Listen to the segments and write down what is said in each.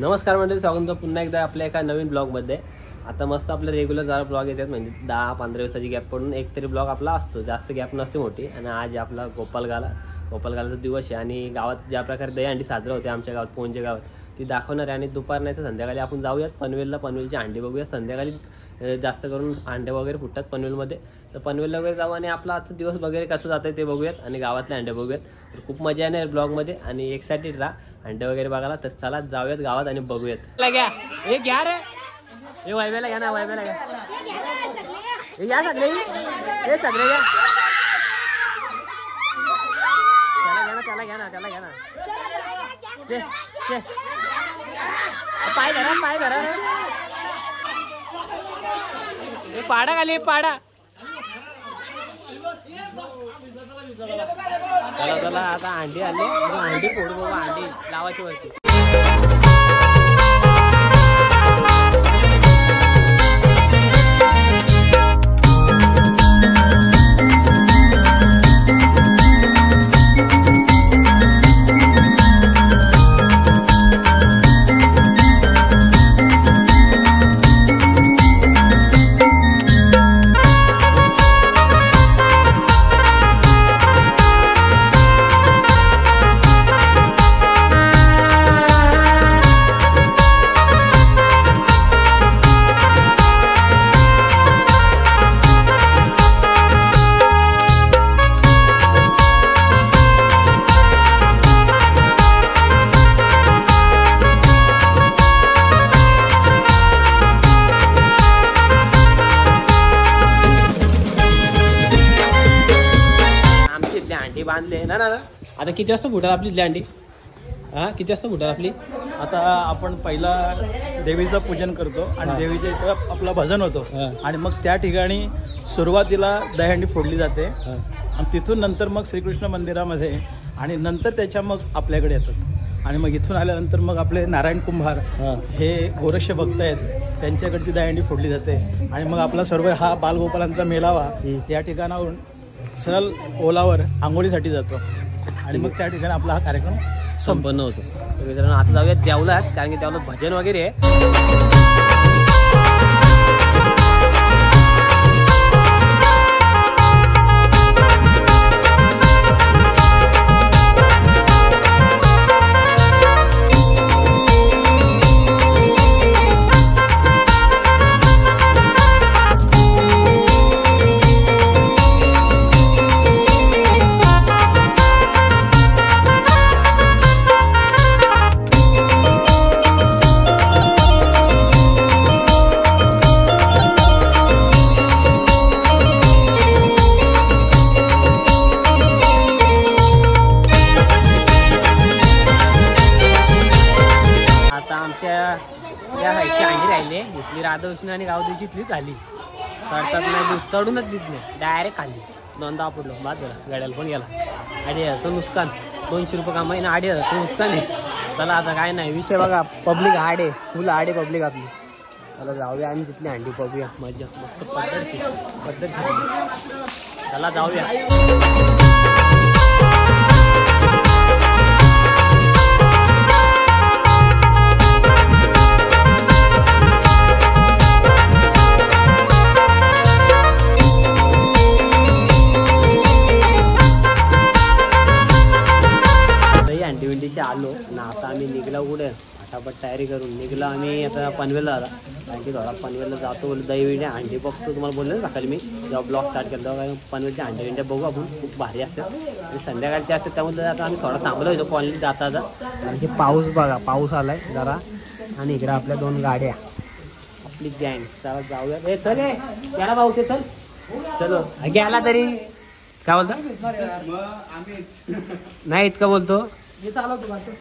नमस्कार मंडळी, स्वागत पुन्हा एकदा आपल्या एका नवीन ब्लॉगमध्ये। आता मस्त आपले रेग्युलर जरा ब्लॉग येतात, म्हणजे 10-15 दिवसाची गॅप पडून एक तरी ब्लॉग आपला असतो, जास्त गॅप नसते मोठी। आणि आज आपला गोपालगालाचा दिवस आहे आणि गावात ज्या प्रकारे दहीहंडी साजरा होते आमच्या गावात, पोंजे गावात, ती दाखवणार आहे। आणि दुपार नाही तर संध्याकाळी आपण जाऊयात पनवेलला, पनवेलची अंडी बघूया। संध्याकाळी जास्त करून अंडे वगैरे फुटतात पनवेलमध्ये, तर पनवेलला वगैरे जाऊ आणि आपला आजचा दिवस वगैरे कसं जातं ते बघूयात आणि गावातले अंडे बघूयात। तर खूप मजा येणार ब्लॉगमध्ये आणि एक्साइटेड राहा अंडे वगैरे बघायला। तर चला जाऊयात गावात आणि बघूयात। हे घ्या रे, हे वायब्याला घ्या ना, वायब्याला घ्या, हे घ्या सगळे, हे सगळे घ्या, त्याला घ्या ना, त्याला घ्या ना, पाय धरा, पाय धरा, हे पाडा खाली, पाडा। चला चला आता अंडी आली, अंडी फोड बाबा, अंडी लावायची वरती। बांधले ना ना। आता किती वाजता फुटाल आपली अंडी? हा, किती वाजता फुटाल आपली? आता आपण पहिला देवीचं पूजन करतो आणि देवीच्या इथं आपलं भजन होतो आणि मग त्या ठिकाणी सुरुवातीला दहीहंडी फोडली जाते आणि तिथून नंतर मग श्रीकृष्ण मंदिरामध्ये आणि नंतर त्याच्या मग आपल्याकडे येतात। आणि मग इथून आल्यानंतर मग आपले नारायण कुंभार हे गोरक्ष भक्त आहेत, त्यांच्याकडची दहीहंडी फोडली जाते आणि मग आपला सर्व हा बालगोपालांचा मेळावा या ठिकाणावरून सरळ ओलावर आंघोळीसाठी जातो आणि मग त्या ठिकाणी आपला हा कार्यक्रम संपन्न होतो। तर मित्रांनो आता जाऊयात जेवलात, कारण की त्याला भजन वगैरे आहे। अंडी राहिले इथली राधाकृष्ण आणि गावदेवीची इथलीच झाली, चढतात नाही, चढूनच देत नाही, डायरेक्ट खाली दोनदा पडलो, बाद झाला, गाड्याला पण गेला। 2,500 तो नुकसान, 200 रुपये कमाई ना, 2,500 तो नुकसान आहे। चला आता काय नाही विषय बघा, पब्लिक आडे, फुल आडे पब्लिक आपली। चला जाऊया आणि तिथली अंडी बघूया, मजा मस्त पद्धत। चला जाऊया। आलो ना, आता आम्ही निघला उडे फटाफट तयारी करून निघला आम्ही आता पनवेलला आला, कारण की थोडा पनवेलला जातो बोल दही अंडी बघतो। तुम्हाला बोलले ना सकाळी मी जेव्हा ब्लॉग स्टार्ट केला तेव्हा पनवेलच्या अंड्या बघू आपण, खूप भारी असतात आणि संध्याकाळचे असतात, त्यामुळे आता आम्ही थोडा थांबलो होतो कॉलनी जाता कारण की पाऊस बघा, पाऊस आलाय जरा आणि इकडे आपल्या 2 गाड्या, आपली गँग। चला जाऊया, हे चल गेला भाऊ, ते चल चलो गेला तरी काय बोलतो नाही इतकं बोलतो,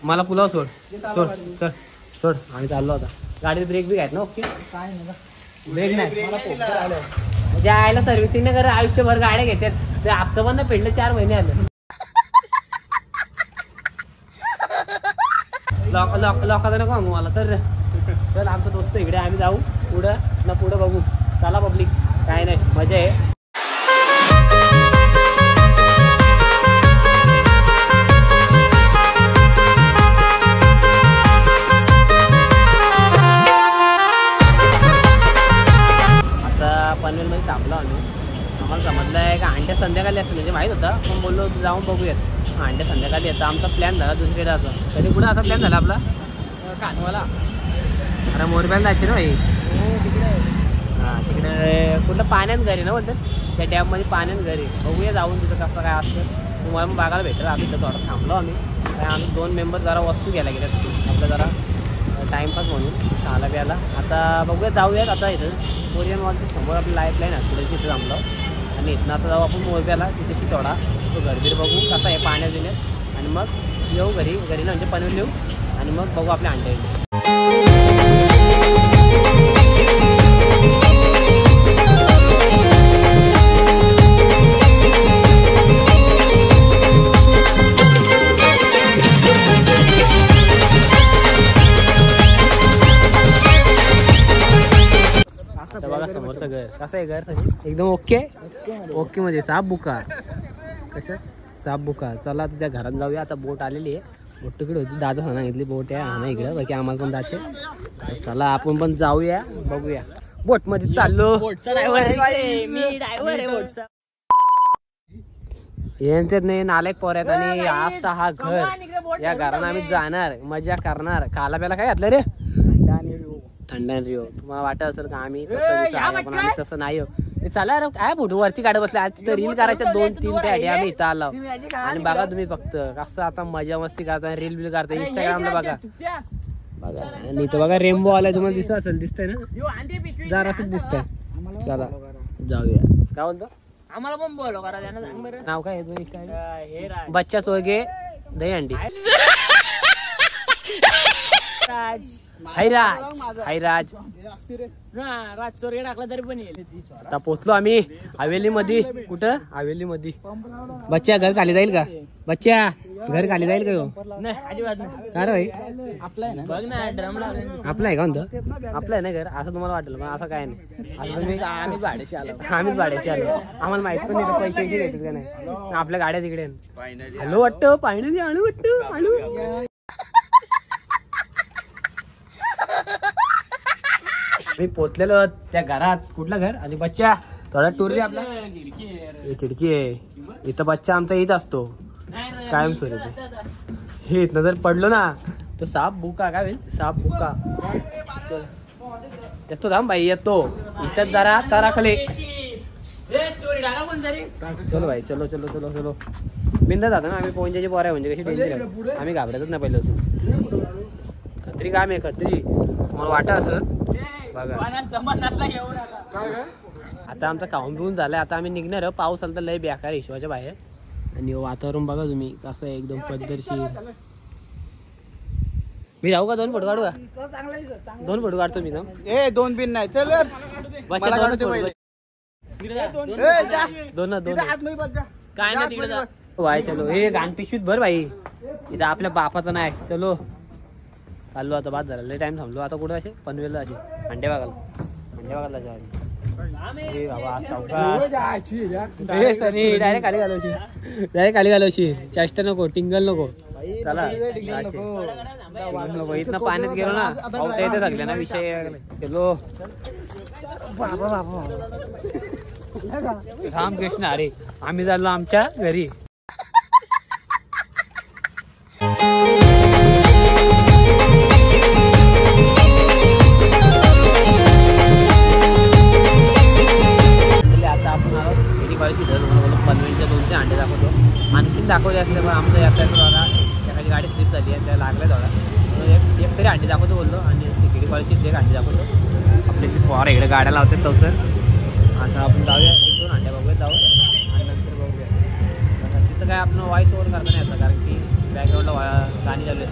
मला पुलाव सोड सोड चल सोड, आम्ही चाललो आता। गाडीत ब्रेक बी आहेत ना? ओके, काय नाही ब्रेक नाही, जायला सर्व्हिसिंग नाही करत, आयुष्यभर गाड्या घेतात, हप्ता पण पेडलं 4 महिने आले। लोकांना नको सांगू मला, तर आमचा दोस्त इकडे, आम्ही जाऊ पुढं ना, पुढं बघू। चला पब्लिक, काय नाही मजा आहे। आम्हाला समजलं आहे का अंड्या संध्याकाळी असतं म्हणजे माहीत होतं, पण बोललो जाऊन बघूयात. अंड्या संध्याकाळी येतं. आमचा प्लॅन झाला दुसरीकडे जायचा. तरी कुठं असा प्लॅन झाला आपला कानवाला. अरे मोरब्याला जायचे ना भाई. हां तिकडे कुठलं पाण्यात घरी ना बोलतात, त्या डॅममध्ये पाण्यात घरी. बघूया जाऊन तिथं कसं काय असतं तुम्हाला मग बघायला भेटेल. आम्ही तर थोडं थांबलो आम्ही, काय आम्ही 2 मेंबर जरा वस्तू घ्यायला गेल्यात आपलं जरा टाईमपास म्हणून खायला प्यायला. आता बघूया जाऊयात. आता इथं कोरियन वॉलच्या समोर आपली लाईन आहे पुढे तिथं थांबलो आणि इथनं आता जाऊ आपण मोरब्याला. तिथेशी थोडा तो घरबीर बघू कसा आहे पाण्यात बिण्यात आणि मग येऊ घरी ना म्हणजे पनवेल येऊ आणि मग बघू आपल्या अंड्या येऊ. बघा समोरचं घर कसं आहे. घर एकदम ओके ओके म्हणजे साफ बुका कशा साफ बुका. चला तुझ्या घरात जाऊया. आता बोट आलेली आहे. बोट तिकडे होती दादा सांगितली बोट आहे हा इकडे बाकी आम्हाला पण जाते. चला आपण पण जाऊया बघूया. बोट मध्ये चाललो. यांच्यात नाही नालायक पोर आहेत आणि आज हा घर या घरानं आम्ही जाणार मजा करणार. खायला प्यायला काय घातलं रे थंडा रिओ. तुम्हाला वाटत असेल का आम्ही पण आम्ही तसं नाही हो. चला रे काय फोटो वरती काढत बसले. आज तिथं रील करायच्या 2-3 त्यासाठी आम्ही इथं आलो. आणि बघा तुम्ही फक्त कसं आता मजा मस्ती करता रील बिल करता इंस्टाग्रामला बघा बघा. आणि इथं बघा रेनबो आलाय तुम्हाला दिसत असेल. दिसतंय ना जरा असंच दिसतंय. चला जाऊया. काय बोलतो आम्हाला पण बोलो करा नाव काय आहे बच्चा चोरगे दहीहंडी राज चोरगे टाकला तरी पण येईल. आता पोचलो आम्ही हवेली मध्ये. कुठं हवेली मध्ये. बच्चा घर खाली जाईल का बच्चा घर खाली जाईल का नाही अजिबात नाही. का रे भाई आपलं आहे ना बघ ना ड्रम आपलं आहे का म्हणतो आपलं आहे ना घर असं तुम्हाला वाटलं पण असं काय नाही. असं तुम्ही आम्हीच भाड्याशी आलो आम्हाला माहित पण नाही पैसे घेतात का नाही. आपल्या गाड्या तिकडे हॅलो वाटतं पाहिजे आणू वाटतं आणू. मी पोचलेलो त्या घरात. कुठलं घर आणि बच्चा थोडा टूर आपला खिडकी आहे इथं. बच्चा आमचा येत असतो कायम स्वरूपी. हे इथनं जर पडलो ना तर साप बुका काय होईल साप बुका. येतो थांब भाई येतो इथं जरा तराखले. चलो भाई चलो चलो चलो चलो बिंदा जातो ना आम्ही. पोंजाची पोर आहे म्हणजे कशी डेंजर. आम्ही घाबरतच नाही पहिलं असून. खत्री काम आहे खत्री मला वाटत असं बघा. आता आमचा खाऊन पिऊन झालाय. आता आम्ही निघणार. पाऊस आला तर लय बेकार हिशोबाच्या बाहेर. आणि वातावरण बघा तुम्ही कसं आहे एकदम पद्धतशीर. मी जाऊ का 2 फोटो काढू का 2 फोटो काढतो मी ना. 2 बिन नाही चल दोन काय नाही तिकडे वाय. चलो हे घाण पिशवीत भर भाई. इथं आपल्या बापाचं नाही. चलो चाललो आता. बाद झाला लय टाइम थांबलो. आता कुठं असे पनवेलला असे अंडे बघायला जाऊ. डायरेक्ट खाली घालवशी चेष्टा नको टिंगल नको. चला नको इथनं पाण्यात गेलो ना पावता येते सगळ्या ना विषय. चलो राम कृष्ण अरे आम्ही चाललो आमच्या घरी. पनवेलच्या 2 अंडे दाखवतो. आणखीन दाखवले असले पण आमचं यात्रा त्याची गाडी स्लिप झाली आहे त्या लागल्या थोडा. एक तरी अंडी दाखवतो बोललो आणि तिकडे कॉलेजची एक अंडी दाखवतो. आपल्याची पोर इकडे गाड्या लावतात तर आता आपण जाऊया 1-2 अंड्या बघूया जाऊ आणि नंतर बघूया. तिथं काय आपण वॉइस ओव्हर करता नाही येतं कारण की बॅकग्राऊंडला गाणी चालू आहेत.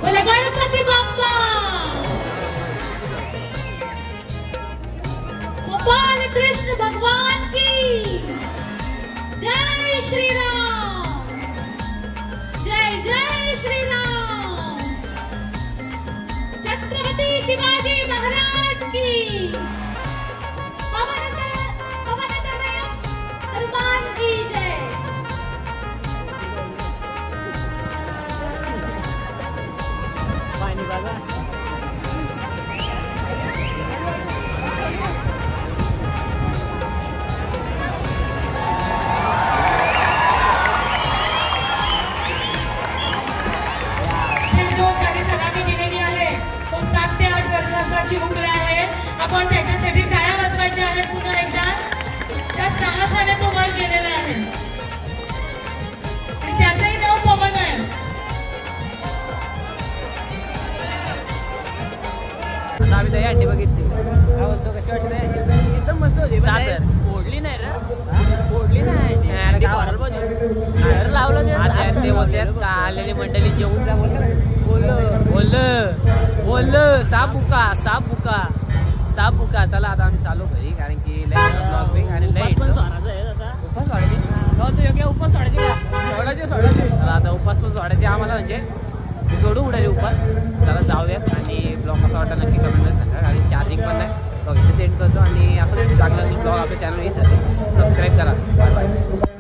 बोला गणपती बाप्पा गोपाल कृष्ण भगवान की जय श्री राम जय जय श्री राम छत्रपति शिवाजी महाराज की पवन तनय हनुमान की जय पाणी बघा जो काही सलामी दिलेली आहे तो 7 ते 8 वर्षाचा चिमुकला आहे. आपण त्याच्यासाठी टाळ्या वाजवायच्या आहेत पुन्हा एकदा. त्या साहसाने तो वर गेलेला आहे आणि त्याचंही नाव पवन आहे. आता आम्ही त्या अंडी बघितली काय बोलतो कशी वाटते एकदम मस्त होती फोडली नाही रे फोडली नाही लावलं ते बोलते का आलेली मंडळी जेवून जा बोललं सापुका चला आता आम्ही चालू घरी कारण की ब्लॉग आणि उपास सोडायची उपास सोडायचे आता उपास पण सोडायचे आम्हाला म्हणजे सोडू उडाले उपास चला जाऊयात आणि ब्लॉग कसा वाटला नक्की कमेंट सांगा आणि चार्जिंग पण नाही इथे सेंड करतो आणि असं चांगला ब्लॉग आपल्या चॅनल येत सबस्क्राईब करा बाय बाय